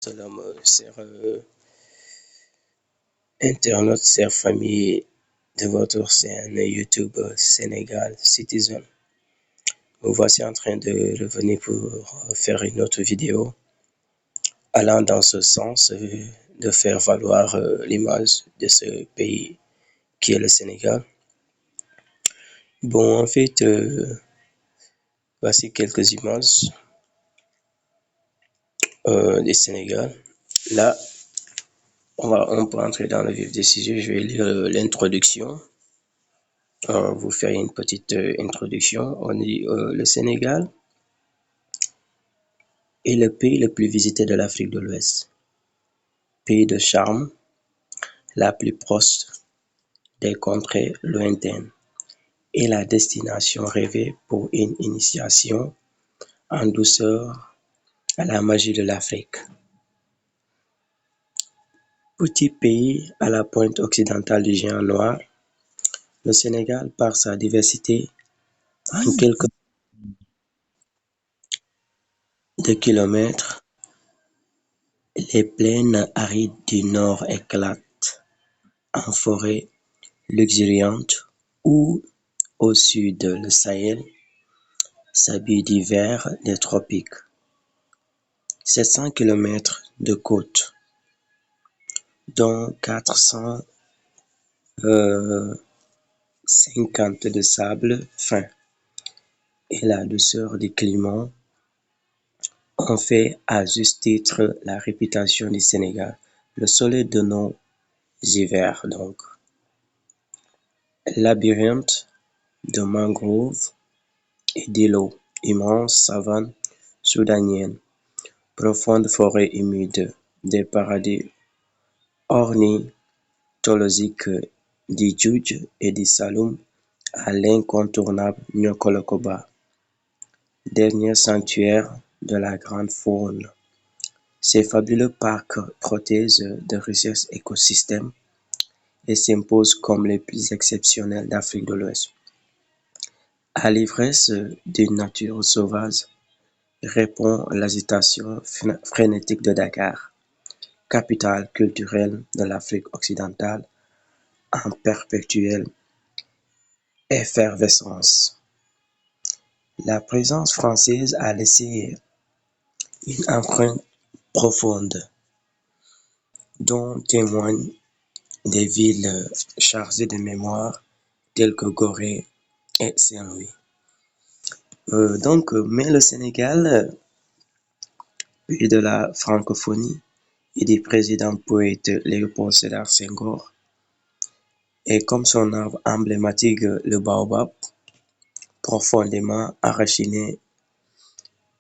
Salam, chers internautes, chers familles de votre chaîne YouTube Sénégal Citizen. Nous voici en train de revenir pour faire une autre vidéo allant dans ce sens de faire valoir l'image de ce pays qui est le Sénégal. Bon, en fait, voici quelques images du Sénégal. Là, on peut entrer dans le vif du sujet. Je vais lire l'introduction. Vous faire une petite introduction. On dit le Sénégal est le pays le plus visité de l'Afrique de l'Ouest. Pays de charme, la plus proche des contrées lointaines et la destination rêvée pour une initiation en douceur à la magie de l'Afrique. Petit pays à la pointe occidentale du géant noir, le Sénégal, par sa diversité en quelques de kilomètres, les plaines arides du nord éclatent en forêts luxuriantes où, au sud, le Sahel s'habille d'hiver des tropiques. 700 kilomètres de côte, dont 450 de sable fin, et la douceur du climat ont fait à juste titre la réputation du Sénégal. Le soleil de nos hivers, donc. Labyrinthe de mangroves et d'îlots, immense savane soudanienne, profonde forêt humide, des paradis ornithologiques du Djoudj et du Saloum à l'incontournable Niokolo-Koba, dernier sanctuaire de la grande faune. Ces fabuleux parcs protègent de richesses écosystèmes et s'imposent comme les plus exceptionnels d'Afrique de l'Ouest. À l'ivresse d'une nature sauvage répond l'agitation frénétique de Dakar, capitale culturelle de l'Afrique occidentale en perpétuelle effervescence. La présence française a laissé une empreinte profonde, dont témoignent des villes chargées de mémoire telles que Gorée et Saint-Louis. Mais le Sénégal, pays de la francophonie et du président poète Léopold Sédar Senghor, est comme son arbre emblématique le baobab, profondément enraciné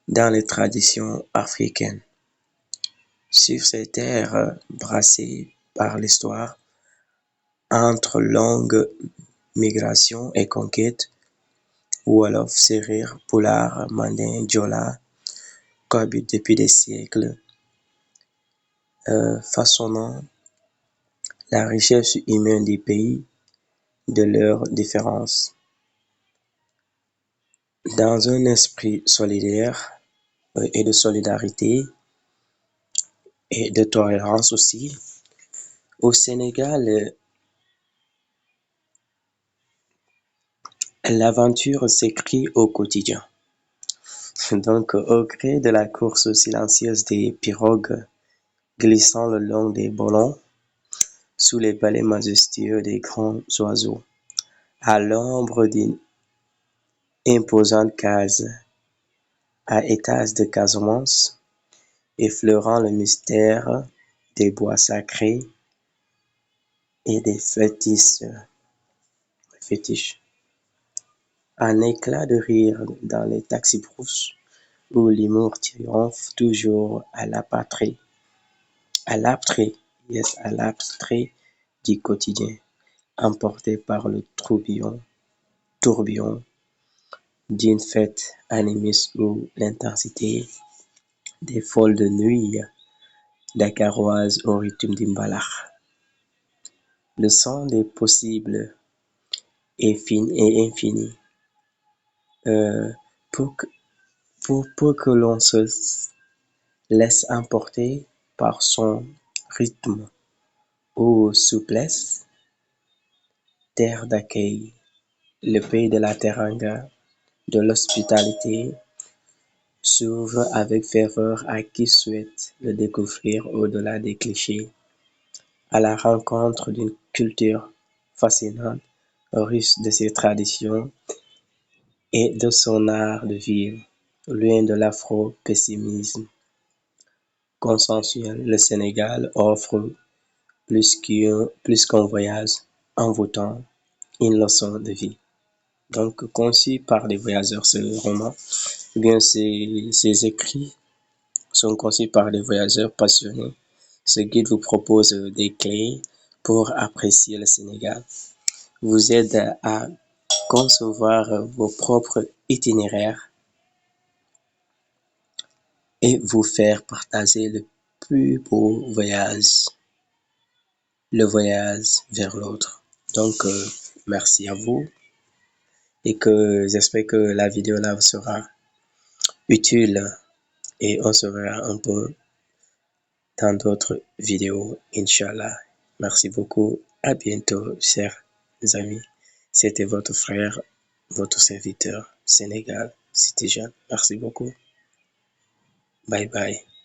dans les traditions africaines. Sur ces terres brassées par l'histoire, entre longues migrations et conquêtes, Wolof, Sérère, Pulaar, Manding, Diola cohabitent depuis des siècles, façonnant la richesse humaine du pays de leurs différences. Dans un esprit solidaire et de solidarité et de tolérance aussi, au Sénégal, l'aventure s'écrit au quotidien. Donc, au gré de la course silencieuse des pirogues glissant le long des ballons, sous les balais majestueux des grands oiseaux, à l'ombre d'une imposante case à étages de Casamance, effleurant le mystère des bois sacrés et des fétiches. Un éclat de rire dans les taxis-brousses où l'humour triomphe toujours à l'abtrait du quotidien, emporté par le tourbillon d'une fête animiste où l'intensité des folles de nuit dakaroises au rythme du mbalax. Le son des possibles est infini. Pour que l'on se laisse emporter par son rythme ou souplesse, terre d'accueil, le pays de la teranga, de l'hospitalité, s'ouvre avec ferveur à qui souhaite le découvrir au-delà des clichés, à la rencontre d'une culture fascinante, riche de ses traditions et de son art de vivre, loin de l'afro-pessimisme consensuel. Le Sénégal offre plus qu'un voyage envoûtant, une leçon de vie. Donc, conçu par des voyageurs, ce roman, eh bien, ces écrits sont conçus par des voyageurs passionnés. Ce guide vous propose des clés pour apprécier le Sénégal, vous aide à concevoir vos propres itinéraires et vous faire partager le plus beau voyage, le voyage vers l'autre. Donc, merci à vous et que j'espère que la vidéo là vous sera utile et on se verra un peu dans d'autres vidéos, Inch'Allah. Merci beaucoup. À bientôt, chers amis. C'était votre frère, votre serviteur, Sénégal, City Jean. Merci beaucoup. Bye bye.